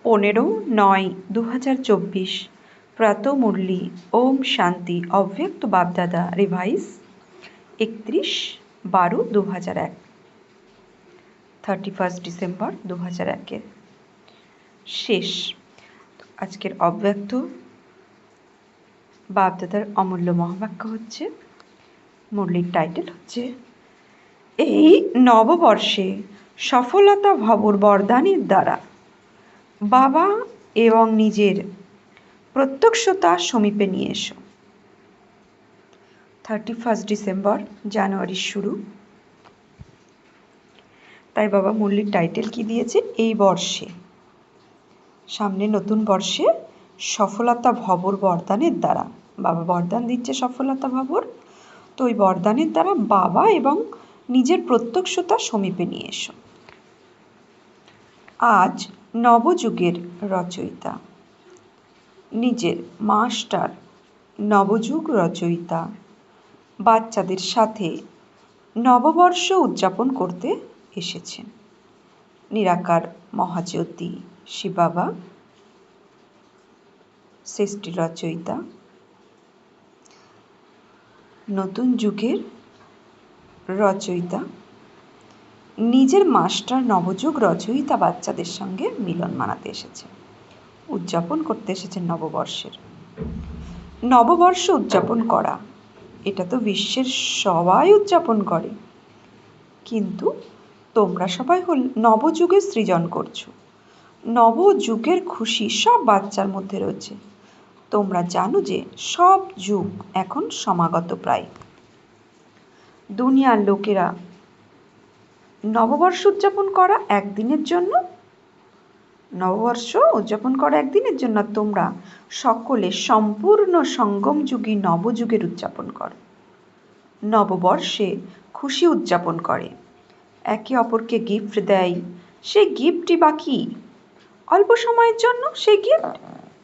15/9/2024 প্রাতঃ মুরলি ওম শান্তি অব্যক্ত বাপদাদা revise 31/12/2001 31 December 2001 শেষ। আজকের অব্যক্ত বাপদাদার অমূল্য মহাবাক্য হচ্ছে, মুরলির টাইটেল হচ্ছে, এই নববর্ষে সফলতা ভবর বরদানের দ্বারা বাবা এবং নিজের প্রত্যক্ষতা সমীপে নিয়ে এসো। 31 ডিসেম্বর জানুয়ারির শুরু। তাই বাবা মুরলির টাইটেল কি দিয়েছে? এই বর্ষে, সামনে নতুন বর্ষে সফলতা ভবর বরদানের দ্বারা বাবা বরদান দিচ্ছে, সফলতা ভবর। তো ওই বরদানের দ্বারা বাবা এবং নিজের প্রত্যক্ষতা সমীপে নিয়ে এসো। আজ নবযুগের রচয়িতা, নিজের মাস্টার নবযুগ রচয়িতা বাচ্চাদের সাথে নববর্ষ উদযাপন করতে এসেছেন। নিরাকার মহাজ্যোতি শিব বাবা, সৃষ্টি রচয়িতা, নতুন যুগের রচয়িতা, নিজের মাস্টার নবযুগ রচয়িতা বাচ্চাদের সঙ্গে মিলন মানাতে এসেছেন, উদযাপন করতে এসেছেন নববর্ষের। নববর্ষ উদযাপন করা, এটা তো বিশ্বের সবাই উদযাপন করে, কিন্তু তোমরা সবাই নবযুগের সৃজন করছো। নবযুগের খুশি সব বাচ্চার মধ্যে রয়েছে। তোমরা জানো যে সব যুগ এখন সমাগত প্রায়। দুনিয়ার লোকেরা নববর্ষ উদযাপন করা একদিনের জন্য, তোমরা সকলে সম্পূর্ণ সঙ্গমযুগী নবযুগের উদযাপন করো। নববর্ষে খুশি উদযাপন করে, একে অপরকে গিফট দেয়। সেই গিফটই বা কি? অল্প সময়ের জন্য সেই গিফট।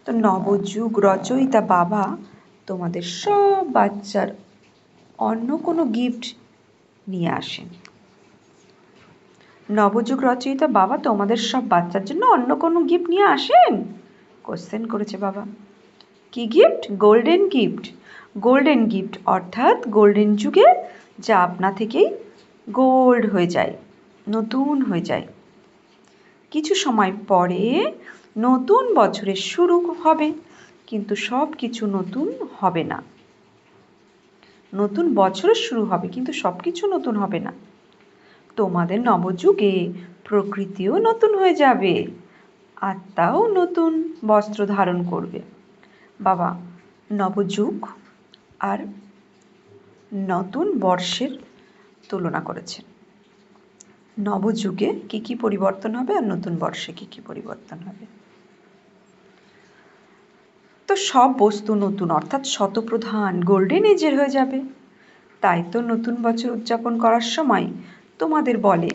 তো নবযুগ রচয়িতা বাবা তোমাদের সব বাচ্চার অন্য কোনো গিফট নিয়ে আসেন। নবযুগ রচয়িতা বাবা তোমাদের সব বাচ্চার জন্য অন্য কোনো গিফট নিয়ে আসেন? কোশ্চেন করেছে বাবা। কি gift? Golden gift. Golden gift অর্থাৎ গোল্ডেন যুগে যা আপনা থেকেই গোল্ড হয়ে যায়, নতুন হয়ে যায়। কিছু সময় পরে নতুন বছরের শুরু হবে, কিন্তু সব কিছু নতুন হবে না। নতুন বছরের শুরু হবে, কিন্তু সব কিছু নতুন হবে না। তোমাদের নবযুগে প্রকৃতিও নতুন হয়ে যাবে, আত্মাও নতুন বস্ত্র ধারণ করবে। বাবা নবযুগ আর নতুন বর্ষের তুলনা করেছেন। নবযুগে কি কি পরিবর্তন হবে আর নতুন বর্ষে কি কি পরিবর্তন হবে। তো সব বস্তু নতুন, অর্থাৎ শতপ্রধান গোল্ডেন এজের হয়ে যাবে। তাই তো নতুন বছর উদযাপন করার সময় তোমাদের বলে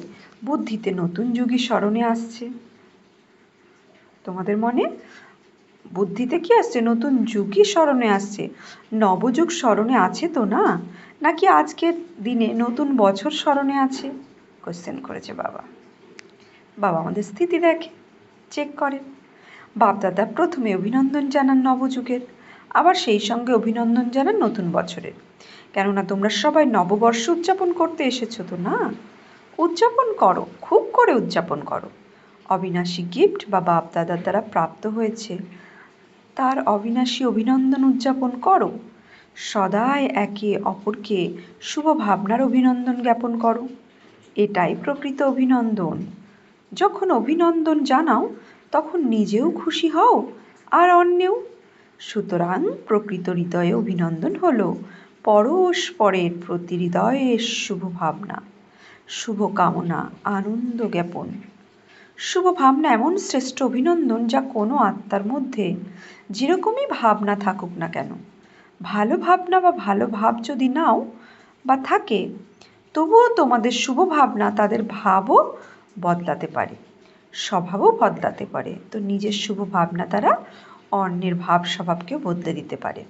বুদ্ধিতে নতুন যুগই স্মরণে আসছে। তোমাদের মনে বুদ্ধিতে কি আসছে? নতুন যুগই স্মরণে আসছে। নবযুগ স্মরণে আছে তো না? নাকি আজকের দিনে নতুন বছর স্মরণে আছে? কোশ্চেন করেছে বাবা। বাবা আমাদের স্থিতি দেখে, চেক করেন। বাপদাদা প্রথমে অভিনন্দন জানান নবযুগের, আবার সেই সঙ্গে অভিনন্দন জানান নতুন বছরের। কেননা তোমরা সবাই নববর্ষ উদযাপন করতে এসেছো তো না? উদযাপন করো, খুব করে উদযাপন করো। অবিনাশী গিফট বা বাপদাদার দ্বারা প্রাপ্ত হয়েছে, তার অবিনাশী অভিনন্দন উদযাপন করো। সদাই একে অপরকে শুভ ভাবনার অভিনন্দন জ্ঞাপন করো। এটাই প্রকৃত অভিনন্দন। যখন অভিনন্দন জানাও তখন নিজেও খুশি হও আর অন্যেও। সুতরাং প্রকৃত হৃদয়ে অভিনন্দন হলো পরস্পরের প্রতি হৃদয়ের শুভ ভাবনা, শুভ কামনা, আনন্দ জ্ঞাপন। শুভ ভাবনা এমন শ্রেষ্ঠ অভিনন্দন যা কোনো আত্মার মধ্যে যেরকমই ভাবনা থাকুক না কেন, ভালো ভাবনা বা ভালো ভাব যদি নাও বা থাকে, তবুও তোমাদের শুভ ভাবনা তাদের ভাবও বদলাতে পারে, স্বভাবও বদলাতে পারে। তো নিজের শুভ ভাবনা দ্বারা অন্যের ভাব স্বভাবকেও বদলে দিতে পারে।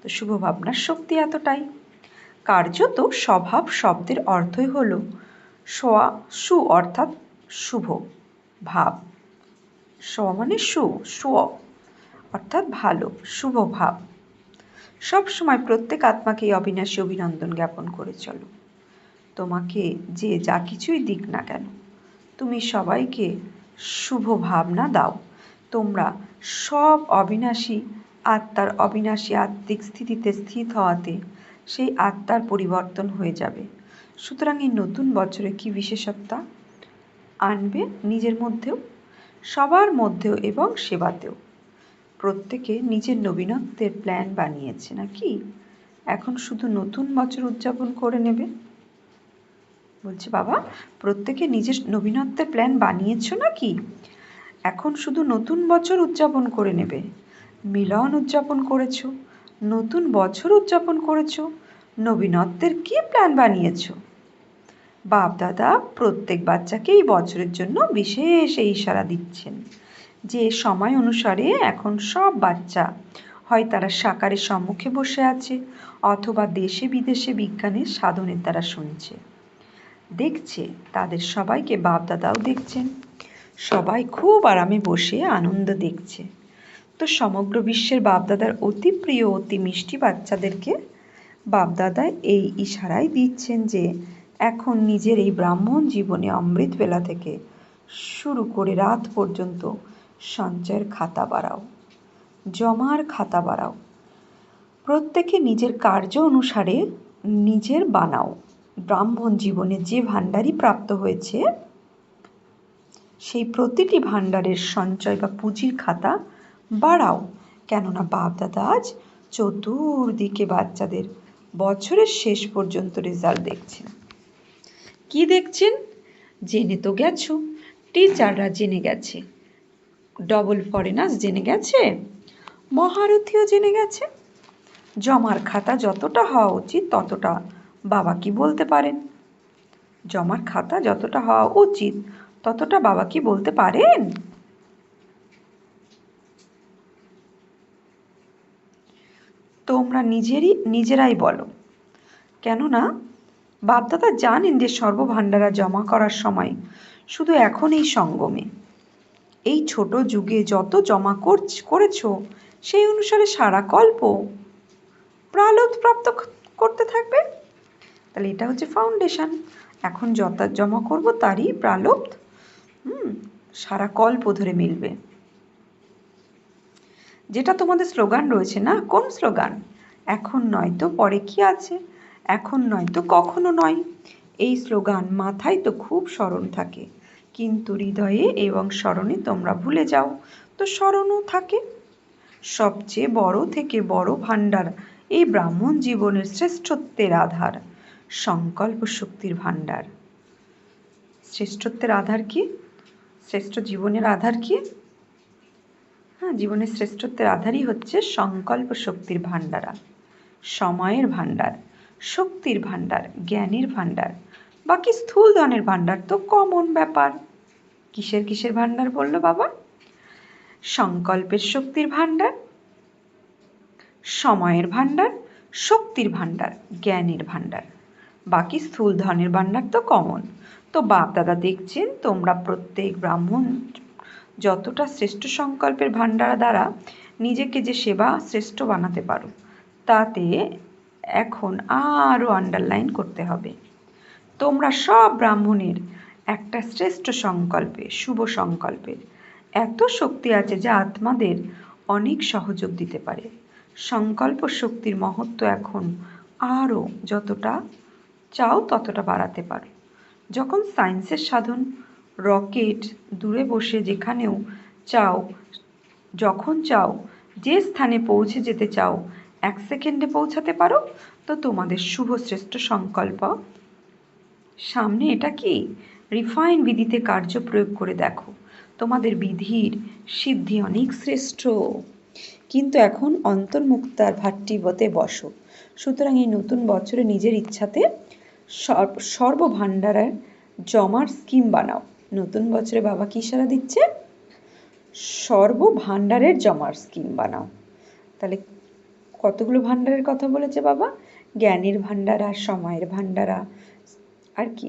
তো শুভ ভাবনার শক্তি এতটাই। কার্যত স্বভাব শব্দের অর্থই হলো সু অর্থাৎ শুভ ভাব, স মানে স্ব অর্থাৎ ভালো, শুভ ভাব। সব সময় প্রত্যেক আত্মাকে এই অবিনাশী অভিনন্দন জ্ঞাপন করে চলো। তোমাকে যে যা কিছুই দিক না কেন, তুমি সবাইকে শুভ ভাবনা দাও। তোমরা সব অবিনাশী আত্মার অবিনাশী আত্মিক স্থিতিতে স্থিত হওয়াতে সেই আত্মার পরিবর্তন হয়ে যাবে। সুতরাং এই নতুন বছরে কি বিশেষত্ব আনবে নিজের মধ্যেও, সবার মধ্যেও এবং সেবাতেও। প্রত্যেকে নিজের নবীনত্বের প্ল্যান বানিয়েছে নাকি? এখন শুধু নতুন বছর উদযাপন করে নেবে? বলছে বাবা, প্রত্যেকে নিজের নবীনত্বের প্ল্যান বানিয়েছো নাকি? এখন শুধু নতুন বছর উদযাপন করে নেবে? মিলন উদযাপন করেছো, নতুন বছর উদযাপন করেছো, নবীনত্বের কি প্ল্যান বানিয়েছো? বাপ দাদা প্রত্যেক বাচ্চাকে এই বছরের জন্য বিশেষ এই ইশারা দিচ্ছেন যে সময় অনুসারে এখন সব বাচ্চা হয় তারা সাকারের সম্মুখে বসে আছে অথবা দেশে বিদেশে বিজ্ঞানের সাধনের দ্বারা শুনছে, দেখছে। তাদের সবাইকে বাপ দাদাও দেখছেন। সবাই খুব আরামে বসে আনন্দ দেখছে। তো সমগ্র বিশ্বের বাপদাদার অতি প্রিয় অতি মিষ্টি বাচ্চাদেরকে বাপদাদা এই ইশারাই দিচ্ছেন যে এখন নিজের এই ব্রাহ্মণ জীবনে অমৃত বেলা থেকে শুরু করে রাত পর্যন্ত সঞ্চয়ের খাতা বাড়াও, জমার খাতা বাড়াও। প্রত্যেকে নিজের কার্য অনুসারে নিজের বানাও। ব্রাহ্মণ জীবনে যে ভাণ্ডারই প্রাপ্ত হয়েছে সেই প্রতিটি ভাণ্ডারের সঞ্চয় বা পুঁজির খাতা বাড়াও। কেননা বাপদাদা আজ চতুর্দিকে বাচ্চাদের বছরের শেষ পর্যন্ত রেজাল্ট দেখছেন। কি দেখছেন? জেনে তো গেছো, টিচাররা জেনে গেছে, ডবল ফরেনার্স জেনে গেছে, মহারথীও জেনে গেছে। জমার খাতা যতটা হওয়া উচিত ততটা বাবা কি বলতে পারেন? জমার খাতা যতটা হওয়া উচিত ততটা বাবা কি বলতে পারেন? তোমরা নিজেরাই বলো। কেননা বাপদাদা জানেন যে সর্বভাণ্ডারা জমা করার সময় শুধু এখন এই সঙ্গমে, এই ছোট যুগে যত জমা করেছ সেই অনুসারে সারা কল্প প্রালব্ধ প্রাপ্ত করতে থাকবে। তাহলে এটা হচ্ছে ফাউন্ডেশন। এখন যত জমা করব তারই প্রালব্ধ সারা কল্প ধরে মিলবে। যেটা তোমাদের স্লোগান রয়েছে না, কোন স্লোগান? এখন নয় তো পরে কি আছে, এখন নয় তো কখনো নয়। এই স্লোগান মাথায় তো খুব স্মরণ থাকে, কিন্তু হৃদয়ে এবং স্মরণে তোমরা ভুলে যাও, তো স্মরণও থাকে। সবচেয়ে বড় থেকে বড় ভাণ্ডার এই ব্রাহ্মণ জীবনের শ্রেষ্ঠত্বের আধার, সংকল্প শক্তির ভাণ্ডার। শ্রেষ্ঠত্বের আধার কি? শ্রেষ্ঠ জীবনের আধার কি? জীবনের শ্রেষ্ঠত্বের আধারই হচ্ছে সংকল্প শক্তির ভাণ্ডারা, সময়ের ভাণ্ডার, শক্তির ভাণ্ডার, জ্ঞানের ভাণ্ডার। বাকি স্থূল ধনের ভাণ্ডার তো কমন ব্যাপার। কিসের ভাণ্ডার বললো বাবা? সংকল্পের শক্তির ভাণ্ডার, সময়ের ভাণ্ডার, শক্তির ভাণ্ডার, জ্ঞানের ভাণ্ডার। বাকি স্থূল ধনের ভাণ্ডার তো কমন। তো বাপ দাদা দেখছেন তোমরা প্রত্যেক ব্রাহ্মণ যতটা শ্রেষ্ঠ সংকল্পের ভাণ্ডার দ্বারা নিজেকে যে সেবা শ্রেষ্ঠ বানাতে পারো, তাতে এখন আরও আন্ডারলাইন করতে হবে। তোমরা সব ব্রাহ্মণের একটা শ্রেষ্ঠ সংকল্পে, শুভ সংকল্পের এত শক্তি আছে যা আত্মাদের অনেক সহযোগ দিতে পারে। সংকল্প শক্তির মহত্ব এখন আরও যতটা চাও ততটা বাড়াতে পারো। যখন সায়েন্সের সাধন, রকেট দূরে বসে যেখানেও চাও, যখন চাও, যে স্থানে পৌঁছে যেতে চাও 1 সেকেন্ডে পৌঁছাতে পারো, তো তোমাদের শুভ শ্রেষ্ঠ সংকল্প সামনে। এটা কি? রিফাইন বিধিতে কার্য প্রয়োগ করে দেখো, তোমাদের বিধির সিদ্ধি অনেক শ্রেষ্ঠ। কিন্তু এখন অন্তর্মুক্তার ভাট্টিবতে বসো। সুতরাং এই নতুন বছরে নিজের ইচ্ছাতে সর্বভাণ্ডারের জমার স্কিম বানাও। নতুন বছরে বাবা কি ইশারা দিচ্ছে? সর্বভাণ্ডারের জমার স্কিম বানাও। তাহলে কতগুলো ভাণ্ডারের কথা বলেছে বাবা? জ্ঞানের ভাণ্ডারা, সময়ের ভাণ্ডারা, আর কি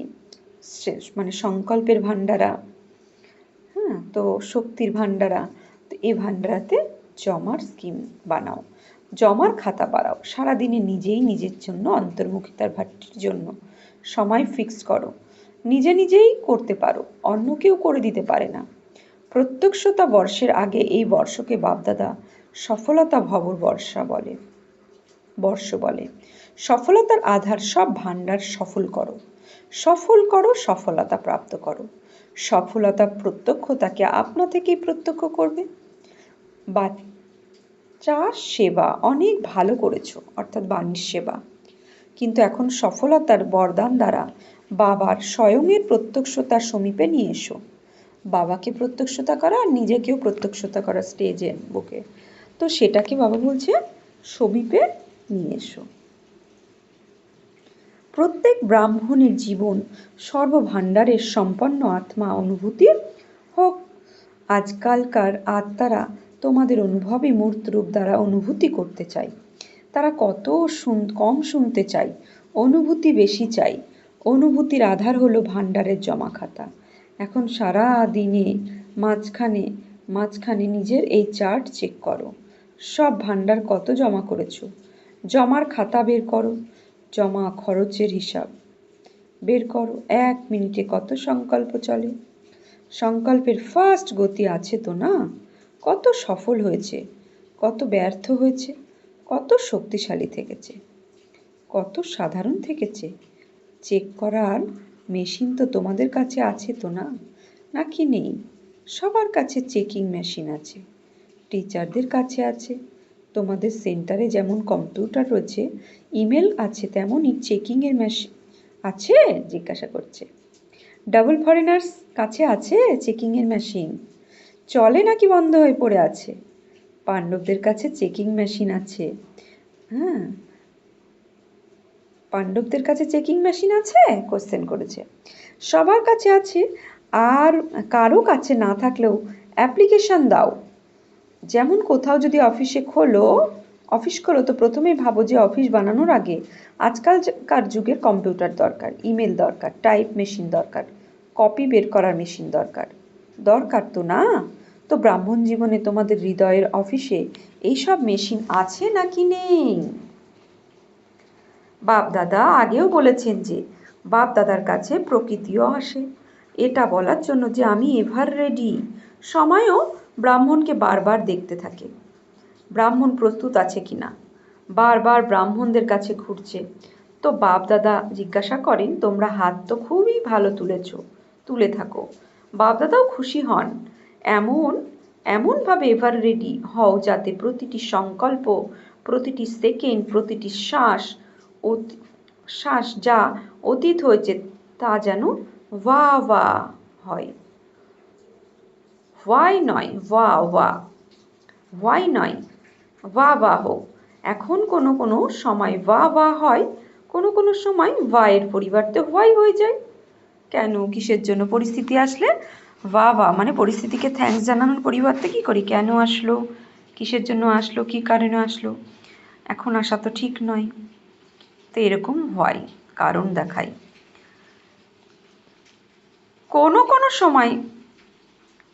মানে সংকল্পের ভাণ্ডারা, হ্যাঁ, তো শক্তির ভাণ্ডারা, তো এই ভাণ্ডারাতে জমার স্কিম বানাও, জমার খাতা বাড়াও, সারাদিনে নিজেই নিজের জন্য অন্তর্মুখিতার ভাটির জন্য সময় ফিক্স করো। নিজেই করতে পারো, অন্য কেউ করে দিতে পারে না। প্রত্যক্ষতা বর্ষের আগে এই বর্ষকে বাপদাদা সফলতা ভবর বর্ষ বলে। সফলতার আধার সব ভাণ্ডার সফল করো, সফলতা প্রাপ্ত করো। সফলতা প্রত্যক্ষতাকে আপনা থেকেই প্রত্যক্ষ করবে। বাচ্চা সেবা অনেক ভালো করেছো, অর্থাৎ বাণীর সেবা, কিন্তু এখন সফলতার বরদান দ্বারা বাবার স্বয়ংয়ের প্রত্যক্ষতার সমীপে নিয়ে এসো। বাবাকে প্রত্যক্ষতা করা আর নিজেকেও প্রত্যক্ষতা করা স্টেজে বুকে, তো সেটাকে বাবা বলছে সমীপে নিয়ে এসো। প্রত্যেক ব্রাহ্মণের জীবন সর্বভাণ্ডারের সম্পন্ন আত্মা অনুভূতির হোক। আজকালকার আত্মারা তোমাদের অনুভবী মূর্ত রূপ দ্বারা অনুভূতি করতে চাই। তারা কত কম শুনতে চাই, অনুভূতি বেশি চাই। অনুভূতির আধার হলো ভাণ্ডারের জমা খাতা। এখন সারা দিনে মাঝখানে নিজের এই চার্ট চেক করো। সব ভাণ্ডার কত জমা করেছো, জমার খাতা বের করো। জমা খরচের হিসাব বের করো। 1 মিনিটে কত সংকল্প চলে, সংকল্পের ফাস্ট গতি আছে তো না? কত সফল হয়েছে, কত ব্যর্থ হয়েছে, কত শক্তিশালী থেকেছে, কত সাধারণ থেকেছে। চেক করার মেশিন তো তোমাদের কাছে আছে তো না? নাকি নেই? সবার কাছে চেকিং মেশিন আছে, টিচারদের কাছে আছে। তোমাদের সেন্টারে যেমন কম্পিউটার রয়েছে, ইমেল আছে, তেমনই চেকিংয়ের মেশিন আছে? জিজ্ঞাসা করছে। ডাবল ফরেনার্স কাছে আছে চেকিংয়ের মেশিন? চলে নাকি বন্ধ হয়ে পড়ে আছে? পাণ্ডবদের কাছে চেকিং মেশিন আছে। হ্যাঁ, পাণ্ডবদের কাছে চেকিং মেশিন আছে? কোশ্চেন করেছে। সবার কাছে আছে, আর কারো কাছে না থাকলেও অ্যাপ্লিকেশন দাও। যেমন কোথাও যদি অফিস খোলো তো প্রথমেই ভাবো যে অফিস বানানোর আগে আজকালকার যুগের কম্পিউটার দরকার, ইমেল দরকার, টাইপ মেশিন দরকার, কপি বের করার মেশিন দরকার তো না? তো ব্রাহ্মণ জীবনে তোমাদের হৃদয়ের অফিসে এইসব মেশিন আছে নাকি নেই? বাপদাদা আগেও বলেছেন যে বাপদাদার কাছে প্রকৃতিও আসে, এটা বলার জন্য যে আমি এভার রেডি। সময়ও ব্রাহ্মণকে বারবার দেখতে থাকে, ব্রাহ্মণ প্রস্তুত আছে কিনা, বারবার ব্রাহ্মণদের কাছে ঘুরছে। তো বাপদাদা জিজ্ঞাসা করেন, তোমরা হাত তো খুবই ভালো তুলে থাকো। বাপদাদাও খুশি হন। এমনভাবে এভার রেডি হও যাতে প্রতিটি সংকল্প, প্রতিটি সেকেন্ড, প্রতিটি শ্বাস যা অতীত হয়েছে তা যেন ওয়া হয়। হোয়াই নয় ওয়া হোক। এখন কোনো সময় ওয়া হয়, কোনো সময় ওয়াইয়ের পরিবর্তে হোয়াই হয়ে যায়। কেন, কিসের জন্য? পরিস্থিতি আসলে ওয়া মানে পরিস্থিতিকে থ্যাঙ্কস জানানোর পরিবর্তে কী করি, কেন আসলো, কিসের জন্য আসলো, কী কারণে আসলো, এখন আসা তো ঠিক নয়, তো এরকম হয়, কারণ দেখাই। কোনো সময়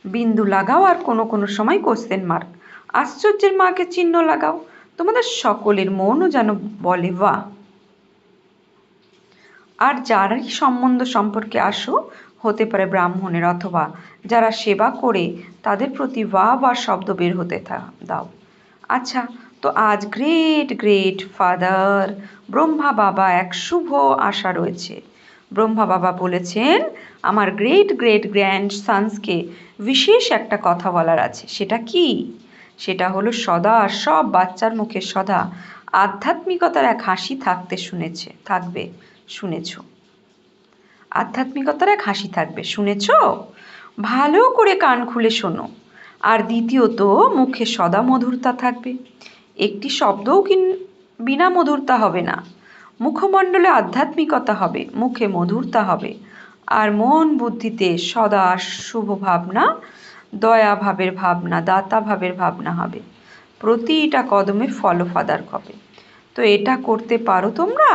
বিন্দু লাগাও আর কোনো সময় কোশ্চেন মার্ক, আশ্চর্যের মার্কে চিহ্ন লাগাও। তোমাদের সকলের মনও যেন বলে বাহ। আর যারাই সম্বন্ধ সম্পর্কে আসো, হতে পারে ব্রাহ্মণের অথবা যারা সেবা করে, তাদের প্রতি বা শব্দ বের হতে দাও। আচ্ছা, তো আজ গ্রেট ফাদার ব্রহ্মা বাবা এক শুভ আশা রয়েছে। ব্রহ্মা বাবা বলেছেন, আমার গ্রেট গ্র্যান্ড সানসকে বিশেষ একটা কথা বলার আছে। সেটা কি? সেটা হলো সদা সব বাচ্চার মুখে সদা আধ্যাত্মিকতার এক হাসি থাকবে। শুনেছ? আধ্যাত্মিকতার এক হাসি থাকবে, শুনেছ? ভালো করে কান খুলে শোনো। আর দ্বিতীয়ত, মুখে সদা মধুরতা থাকবে, একটি শব্দও বিনা মধুরতা হবে না। মুখমণ্ডলে আধ্যাত্মিকতা হবে, মুখে মধুরতা হবে, আর মন বুদ্ধিতে সদা শুভ ভাবনা, দয়াভাবের ভাবনা, দাতা ভাবের ভাবনা হবে। প্রতিটা কদমে ফলফাদার হবে। তো এটা করতে পারো তোমরা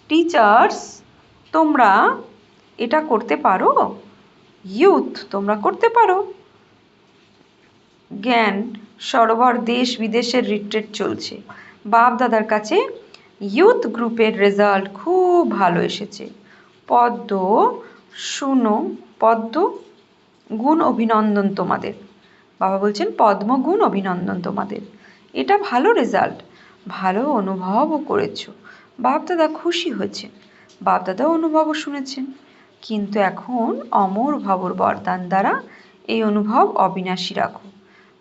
টিচার্স? তোমরা এটা করতে পারো? ইউথ তোমরা করতে পারো। জ্ঞান সরোবর দেশ বিদেশের রিট্রিট চলছে। বাপ দাদার কাছে ইউথ গ্রুপের রেজাল্ট খুব ভালো এসেছে। পদ্ম শুনো, পদ্ম গুণ অভিনন্দন তোমাদের। বাবা বলছেন পদ্মগুণ অভিনন্দন তোমাদের, এটা ভালো রেজাল্ট, ভালো অনুভবও করেছো। বাপদাদা খুশি হয়েছেন, বাপদাদাও অনুভবও শুনেছেন। কিন্তু এখন অমর ভবর বরদান দ্বারা এই অনুভব অবিনাশী রাখো।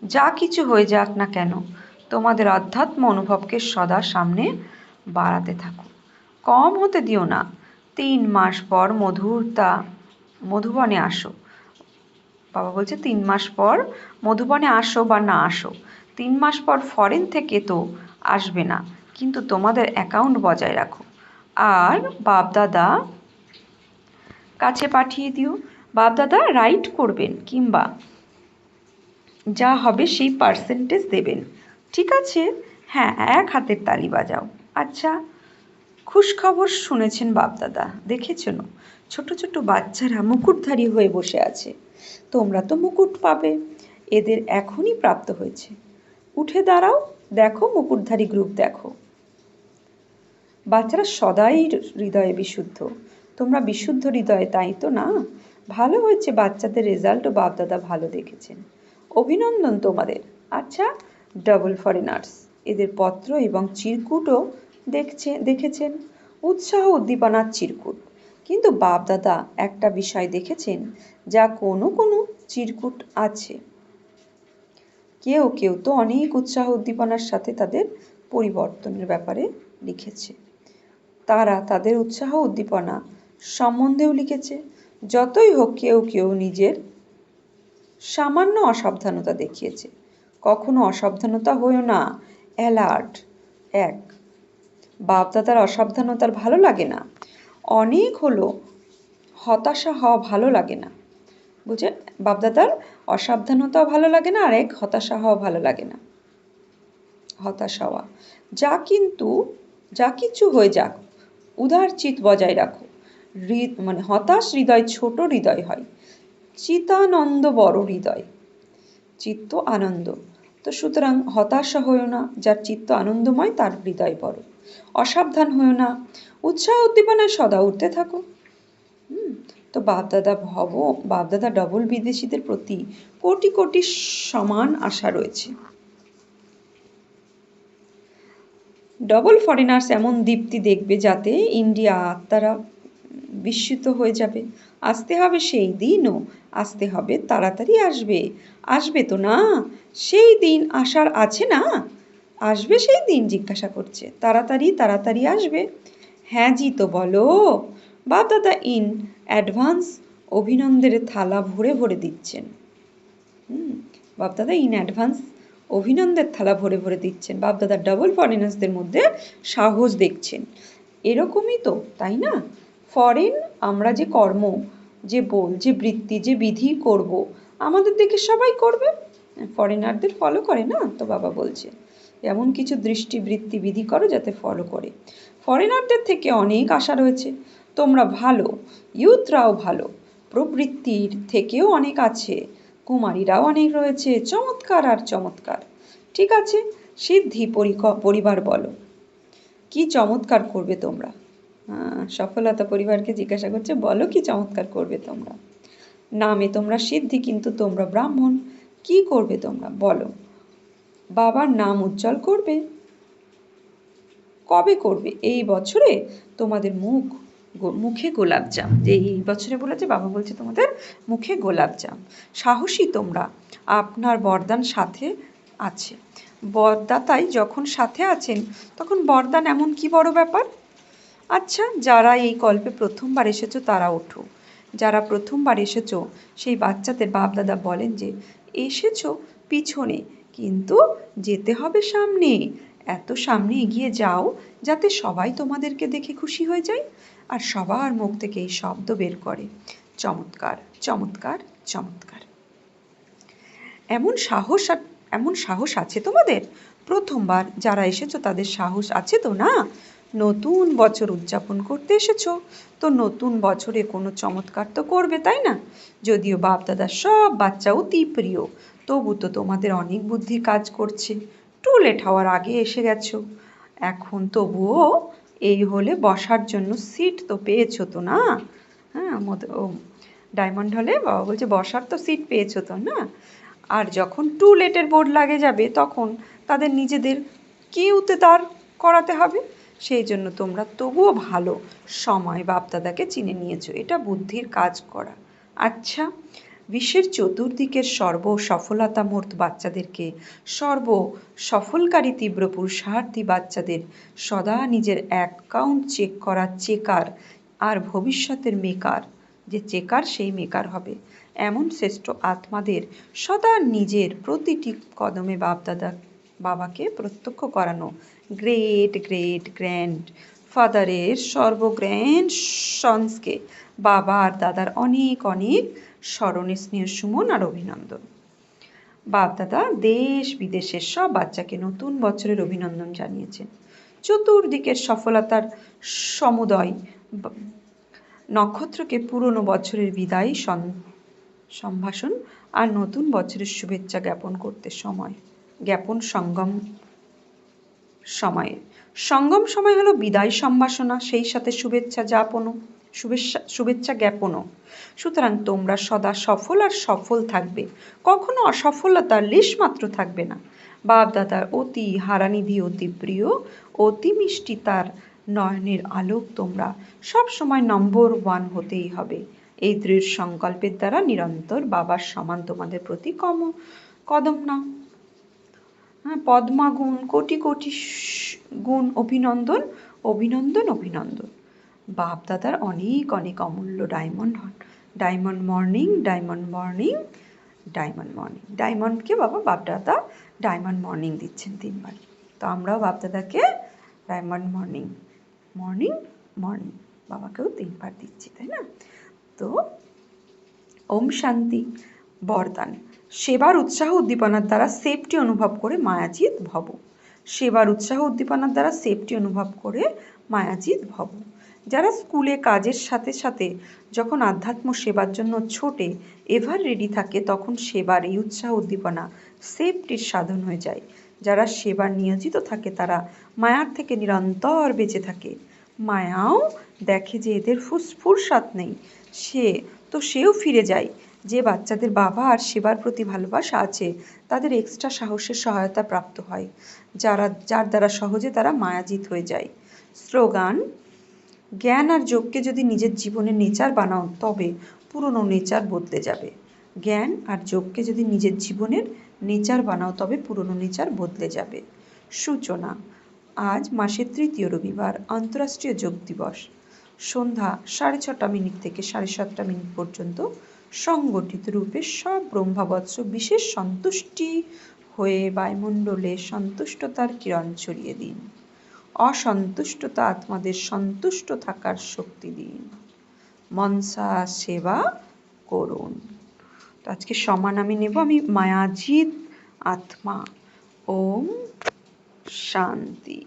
যা কিছু হয়ে যাক না কেন, তোমাদের অধ্যাত্ম অনুভবকে সদা সামনে বাড়াতে থাকো, কম হতে দিও না। 3 মাস পর মধুবনে আসো। বাবা বলছে 3 মাস পর মধুবনে আসো বা না আসো, 3 মাস পর ফরেন থেকে তো আসবে না, কিন্তু তোমাদের অ্যাকাউন্ট বজায় রাখো। আর বাপদাদা কাছে পাঠিয়ে দিও। বাপদাদা রাইট করবেন, কিংবা যা হবে সেই পার্সেন্টেজ দেবেন। ঠিক আছে? হ্যাঁ, 1 হাতের তালি বাজাও। আচ্ছা, খুশখবর শুনেছেন বাপদাদা, দেখেছেন ছোট ছোট বাচ্চারা মুকুটধারী হয়ে বসে আছে। তোমরা তো মুকুট পাবে, এদের এখনই প্রাপ্ত হয়েছে। উঠে দাঁড়াও, দেখো মুকুটধারী গ্রুপ দেখো। বাচ্চারা সদাই হৃদয়ে বিশুদ্ধ, তোমরা বিশুদ্ধ হৃদয়ে, তাই তো না? ভালো হয়েছে, বাচ্চাদের রেজাল্টও বাপদাদা ভালো দেখেছেন, অভিনন্দন তোমাদের। আচ্ছা, ডাবল ফরেনার্স, এদের পত্র এবং চিরকুটও দেখেছেন, উৎসাহ উদ্দীপনার চিরকুট। কিন্তু বাপদাদা একটা বিষয় দেখেছেন, যা কোনো কোনো চিরকুট আছে। কেউ কেউ তো অনেক উৎসাহ উদ্দীপনার সাথে তাদের পরিবর্তনের ব্যাপারে লিখেছে। তারা তাদের উৎসাহ উদ্দীপনা সম্বন্ধেও লিখেছে। যতই হোক, কেউ কেউ নিজের সামান্য অসাবধানতা দেখিয়েছে। কখনো অসাবধানতা হয়েও না, অ্যালার্ট। 1, বাপদাদার অসাবধানতার ভালো লাগে না। অনেক হলো, হতাশা হওয়া ভালো লাগে না। বুঝে, বাপদাদার অসাবধানতাও ভালো লাগে না, আর 1 হতাশা হওয়া ভালো লাগে না। হতাশ হওয়া, যা কিছু হয়ে যাক, উদার চিত বজায় রাখো। হতাশ হৃদয় ছোট হৃদয় হয়, চিতানন্দ বড় হৃদয়। চিত্ত আনন্দ, তো সুতরাং হতাশা হয়েও না, যার চিত্ত আনন্দময় তার হৃদয় বড়। অসাবধান হয়েও না, উৎসাহ উদ্দীপনায় সদা উঠতে থাকো। তো বাপদাদা ডবল বিদেশিদের প্রতি কোটি কোটি সমান আশা রয়েছে। ডবল ফরেনার্স এমন দীপ্তি দেখবে যাতে ইন্ডিয়া আত্মারা বিস্মিত হয়ে যাবে। আসতে হবে সেই দিনও, আসতে হবে, তাড়াতাড়ি আসবে। আসবে তো না? সেই দিন আসার আছে না? আসবে সেই দিন, জিজ্ঞাসা করছে। তাড়াতাড়ি তাড়াতাড়ি আসবে। হ্যাঁ জি তো বলো। বাপদাদা ইন অ্যাডভান্স অভিনন্দনের থালা ভরে ভরে দিচ্ছেন। বাপদাদা ইন অ্যাডভান্স অভিনন্দের থালা ভরে ভরে দিচ্ছেন। বাপদাদা ডাবল ফরেনার্সদের মধ্যে সাহস দেখছেন। এরকমই তো, তাই না? ফরেন আমরা যে কর্ম, যে বল, যে বৃত্তি, যে বিধি করব, আমাদের দেখে সবাই করবে, ফরেনারদের ফলো করে না তো। বাবা বলছে এমন কিছু দৃষ্টি বৃত্তি বিধি করো যাতে ফলো করে। ফরেনারদের থেকে অনেক আশা রয়েছে। তোমরা ভালো, ইউথরাও ভালো, প্রবৃত্তির থেকেও অনেক আছে, কুমারীরাও অনেক রয়েছে, চমৎকার আর চমৎকার। ঠিক আছে, সিদ্ধি পরিবার বলো, কি চমৎকার করবে তোমরা? সফলতা পরিবারকে জিজ্ঞাসা করছে, বলো কি চমৎকার করবে তোমরা? নামে তোমরা সিদ্ধি, কিন্তু তোমরা ব্রাহ্মণ, কি করবে তোমরা বলো? বাবার নাম উজ্জ্বল করবে। কবে করবে? এই বছরে তোমাদের মুখে গোলাপজাম, যে এই বছরে বলেছে, বাবা বলছে তোমাদের মুখে গোলাপজাম। সাহসী তোমরা, আপনার বরদান সাথে আছে। বরদাতাই যখন সাথে আছেন, তখন বরদান এমন কি বড় ব্যাপার? আচ্ছা, যারা এই কল্পে প্রথমবার এসেছো তারা ওঠো। যারা প্রথমবার এসেছো সেই বাচ্চাদের বাপদাদা বলেন যে, এসেছো পিছনে, কিন্তু যেতে হবে সামনে। এত সামনে এগিয়ে যাও যাতে সবাই তোমাদেরকে দেখে খুশি হয়ে যায়, আর সবার মুখ থেকে এই শব্দ বের করে, চমৎকার চমৎকার চমৎকার। এমন সাহস আছে তোমাদের? প্রথমবার যারা এসেছো তাদের সাহস আছে তো না? নতুন বছর উদযাপন করতে এসেছো, তো নতুন বছরে কোনো চমৎকার তো করবে, তাই না? যদিও বাপদাদার সব বাচ্চা অতি প্রিয়, তবু তো তোমাদের অনেক বুদ্ধি কাজ করছে। টু লেট হওয়ার আগে এসে গেছো। এখন তবুও এই হলে বসার জন্য সিট তো পেয়েছো তো না? হ্যাঁ, ডায়মন্ড হলে বাবা বলছে বসার তো সিট পেয়েছো তো না? আর যখন টু লেটের বোর্ড লাগে যাবে তখন তাদের নিজেদের কিউতে দাঁড় করাতে হবে। সেই জন্য তোমরা তবুও ভালো সময় বাপদাদাকে চিনে নিয়েছো, এটা বুদ্ধির কাজ করা। আচ্ছা, বিশ্বের চতুর্দিকের সর্ব সফলতামূর্ত বাচ্চাদেরকে, সর্ব সফলকারী তীব্র পুরুষার্থী বাচ্চাদের সদা নিজের অ্যাকাউন্ট চেক করা চেকার আর ভবিষ্যতের মেকার, যে চেকার সেই মেকার হবে, এমন শ্রেষ্ঠ আত্মাদের সদা নিজের প্রতিটি কদমে বাবাকে প্রত্যক্ষ করানো গ্রেট গ্রেট গ্র্যান্ড ফাদারের সর্বগ্র্যান্ড সন্সকে বাবা আর দাদার অনেক অনেক স্মরণে স্নেহ সুমন আর অভিনন্দন। বাপদাদা দেশ বিদেশের সব বাচ্চাকে নতুন বছরের অভিনন্দন জানিয়েছেন। চতুর্দিকের সফলতার সমুদয় নক্ষত্রকে পুরনো বছরের বিদায়ী সম্ভাষণ আর নতুন বছরের শুভেচ্ছা জ্ঞাপন করতে জ্ঞাপন সঙ্গম সময় হলো বিদায় সম্ভাষণা, সেই সাথে শুভেচ্ছা জ্ঞাপনও। সুতরাং তোমরা সদা সফল আর সফল থাকবে, কখনো অসফলতার লেশমাত্র থাকবে না। বাপদাদার অতি হারানিধি অতি প্রিয়, অতি মিষ্টি তার নয়নের আলোক তোমরা সব সময় নম্বর 1 হতেই হবে। এই দৃঢ় সংকল্পের দ্বারা নিরন্তর বাবার সমান তোমাদের প্রতি কদম নাও। হ্যাঁ, পদ্মাগুণ কোটি কোটি গুণ অভিনন্দন অভিনন্দন অভিনন্দন। বাপদাদার অনেক অনেক অমূল্য diamond morning diamond morning diamond morning. ডায়মন্ডকে বাপদাদা ডায়মন্ড মর্নিং দিচ্ছেন 3 বার। তো আমরাও বাপদাদাকে ডায়মন্ড মর্নিং মর্নিং মর্নিং বাবাকেও 3 বার দিচ্ছি, তাই না? তো ওম শান্তি। বরদান: সেবার উৎসাহ উদ্দীপনার দ্বারা সেফটি অনুভব করে মায়াজিৎ ভব। সেবার উৎসাহ উদ্দীপনার দ্বারা সেফটি অনুভব করে মায়াজিৎ ভব। যারা স্কুলে কাজের সাথে সাথে যখন আধ্যাত্ম সেবার জন্য ছোটে, এভার রেডি থাকে, তখন সেবার এই উৎসাহ উদ্দীপনা সেফটির সাধন হয়ে যায়। যারা সেবার নিয়োজিত থাকে তারা মায়ার থেকে নিরন্তর বেঁচে থাকে। মায়াও দেখে যে এদের ফুরসাত নেই, সেও ফিরে যায়। যে বাচ্চাদের বাবা আর সেবার প্রতি ভালোবাসা আছে তাদের এক্সট্রা সাহসের সহায়তা প্রাপ্ত হয়, যার দ্বারা সহজে তারা মায়াজিত হয়ে যায়। স্লোগান: জ্ঞান আর যোগকে যদি নিজের জীবনের নেচার বানাও তবে পুরনো নেচার বদলে যাবে। জ্ঞান আর যোগকে যদি নিজের জীবনের নেচার বানাও তবে পুরনো নেচার বদলে যাবে। সূচনা: আজ মাসের 3য় রবিবার, আন্তর্রাষ্ট্রীয় যোগ দিবস। সন্ধ্যা 6:30 থেকে 7:30 পর্যন্ত সংগঠিত রূপে সব ব্রহ্মবৎস বিশেষ সন্তুষ্টি হয়ে বায়ুমণ্ডলে সন্তুষ্টতার কিরণ ছড়িয়ে দিন। অসন্তুষ্টতা আত্মাদের সন্তুষ্ট থাকার শক্তি দিন। মনসা সেবা করুন। তো আজকে সমান আমি নেব, আমি মায়াজিৎ আত্মা। ওম শান্তি।